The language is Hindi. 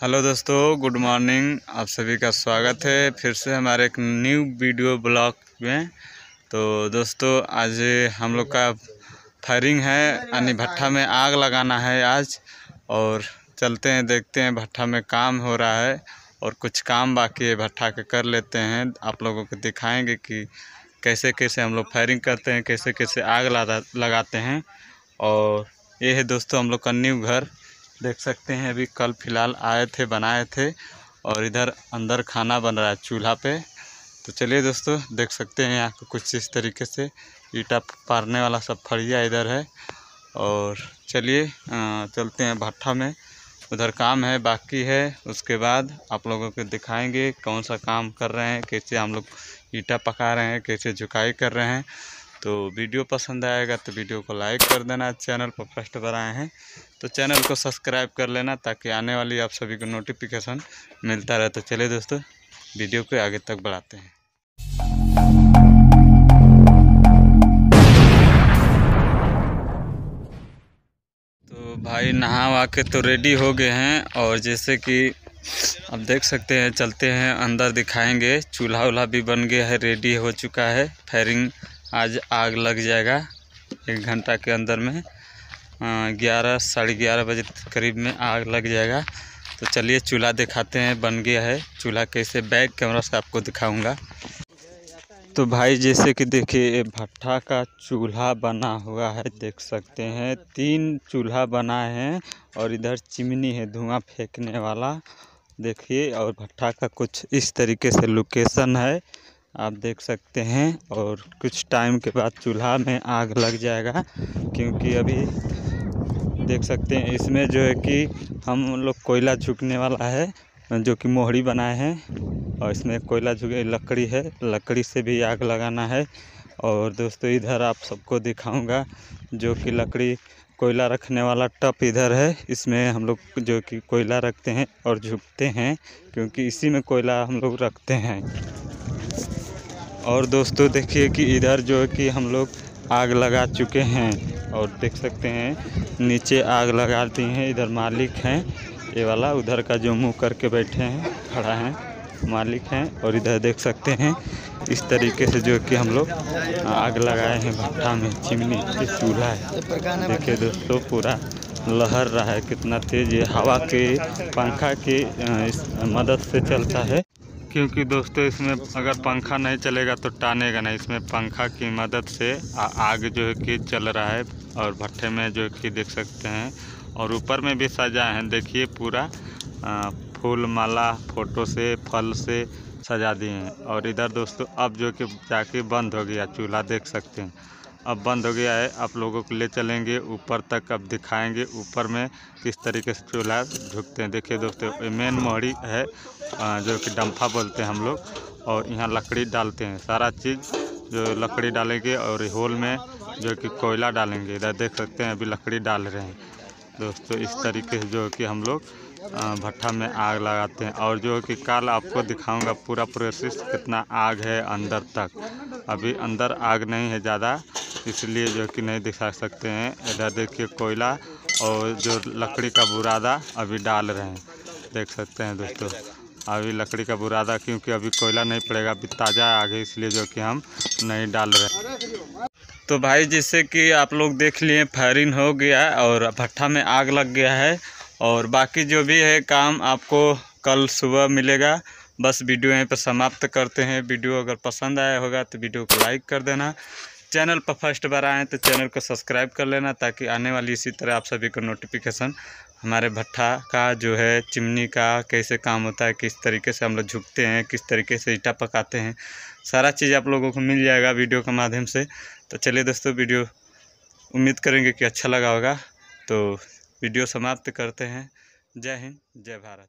हेलो दोस्तों, गुड मॉर्निंग। आप सभी का स्वागत है फिर से हमारे एक न्यू वीडियो ब्लॉग में। तो दोस्तों, आज हम लोग का फायरिंग है, यानी भट्ठा में आग लगाना है आज। और चलते हैं, देखते हैं भट्ठा में काम हो रहा है और कुछ काम बाकी है भट्ठा के, कर लेते हैं। आप लोगों को दिखाएंगे कि कैसे कैसे हम लोग फायरिंग करते हैं, कैसे कैसे आग लगाते हैं। और ये है दोस्तों हम लोग का न्यू घर, देख सकते हैं। अभी कल फिलहाल आए थे, बनाए थे। और इधर अंदर खाना बन रहा है चूल्हा पे। तो चलिए दोस्तों, देख सकते हैं यहाँ को कुछ इस तरीके से ईटा पारने वाला सब फड़िया इधर है। और चलिए चलते हैं भट्ठा में, उधर काम है बाकी है। उसके बाद आप लोगों को दिखाएंगे कौन सा काम कर रहे हैं, कैसे हम लोग ईटा पका रहे हैं, कैसे झुकाई कर रहे हैं। तो वीडियो पसंद आएगा तो वीडियो को लाइक कर देना। चैनल पर फर्स्ट बार आए हैं तो चैनल को सब्सक्राइब कर लेना, ताकि आने वाली आप सभी को नोटिफिकेशन मिलता रहे। तो चलिए दोस्तों, वीडियो को आगे तक बढ़ाते हैं। तो भाई नहा वहा के तो रेडी हो गए हैं। और जैसे कि अब देख सकते हैं, चलते हैं अंदर, दिखाएंगे। चूल्हा वूल्हा भी बन गया है, रेडी हो चुका है। फायरिंग आज आग लग जाएगा 1 घंटा के अंदर में। 11 साढ़े 11 बजे करीब में आग लग जाएगा। तो चलिए चूल्हा दिखाते हैं, बन गया है चूल्हा। कैसे बैक कैमरा से आपको दिखाऊंगा। तो भाई जैसे कि देखिए, ये भट्ठा का चूल्हा बना हुआ है, देख सकते हैं। 3 चूल्हा बनाए हैं और इधर चिमनी है धुआं फेंकने वाला, देखिए। और भट्ठा का कुछ इस तरीके से लोकेशन है, आप देख सकते हैं। और कुछ टाइम के बाद चूल्हा में आग लग जाएगा, क्योंकि अभी देख सकते हैं इसमें जो है कि हम लोग कोयला झुकने वाला है, जो कि मोहड़ी बनाए हैं। और इसमें कोयला झुके लकड़ी है, लकड़ी से भी आग लगाना है। और दोस्तों इधर आप सबको दिखाऊंगा, जो कि लकड़ी कोयला रखने वाला टप इधर है। इसमें हम लोग जो कि कोयला रखते हैं और झुकते हैं, क्योंकि इसी में कोयला हम लोग रखते हैं। और दोस्तों देखिए कि इधर जो है कि हम लोग आग लगा चुके हैं, और देख सकते हैं नीचे आग लगा दी हैं। इधर मालिक हैं ये वाला, उधर का जो मुंह करके बैठे हैं, खड़ा हैं, मालिक हैं। और इधर देख सकते हैं इस तरीके से जो कि हम लोग आग लगाए हैं भट्ठा में। चिमनी पे चूल्हा है, देखिए दोस्तों, पूरा लहर रहा है कितना तेज़। ये हवा के पंखा के इस मदद से चलता है, क्योंकि दोस्तों इसमें अगर पंखा नहीं चलेगा तो टानेगा नहीं। इसमें पंखा की मदद से आग जो है कि चल रहा है। और भट्ठे में जो कि देख सकते हैं, और ऊपर में भी सजाए हैं, देखिए पूरा फूल माला फोटो से फल से सजा दिए हैं। और इधर दोस्तों अब जो कि जाके बंद हो गया चूल्हा, देख सकते हैं अब बंद हो गया है। आप लोगों को ले चलेंगे ऊपर तक, अब दिखाएंगे ऊपर में किस तरीके से चूल्हा झुकते हैं। देखिए दोस्तों, ये मेन मोहड़ी है, जो कि डंफा बोलते हैं हम लोग। और यहाँ लकड़ी डालते हैं, सारा चीज़ जो लकड़ी डालेंगे। और होल में जो कि कोयला डालेंगे। इधर देख सकते हैं अभी लकड़ी डाल रहे हैं दोस्तों। इस तरीके से जो कि हम लोग भट्ठा में आग लगाते हैं। और जो कि कल आपको दिखाऊंगा पूरा प्रोसेस, कितना आग है अंदर तक। अभी अंदर आग नहीं है ज़्यादा, इसलिए जो कि नहीं दिखा सकते हैं। इधर देखिए कोयला और जो लकड़ी का बुरादा अभी डाल रहे हैं, देख सकते हैं दोस्तों। अभी लकड़ी का बुरादा, क्योंकि अभी कोयला नहीं पड़ेगा, अभी ताज़ा आग है, इसलिए जो कि हम नहीं डाल रहे। तो भाई जैसे कि आप लोग देख लिए, फायरिंग हो गया और भट्ठा में आग लग गया है। और बाकी जो भी है काम आपको कल सुबह मिलेगा। बस वीडियो यहीं पर समाप्त करते हैं। वीडियो अगर पसंद आया होगा तो वीडियो को लाइक कर देना। चैनल पर फर्स्ट बार आएँ तो चैनल को सब्सक्राइब कर लेना, ताकि आने वाली इसी तरह आप सभी को नोटिफिकेशन हमारे भट्ठा का जो है, चिमनी का कैसे काम होता है, किस तरीके से हम लोग झुकते हैं, किस तरीके से ईटा पकाते हैं, सारा चीज़ आप लोगों को मिल जाएगा वीडियो के माध्यम से। तो चलिए दोस्तों, वीडियो उम्मीद करेंगे कि अच्छा लगा होगा। तो वीडियो समाप्त करते हैं। जय हिंद, जय भारत।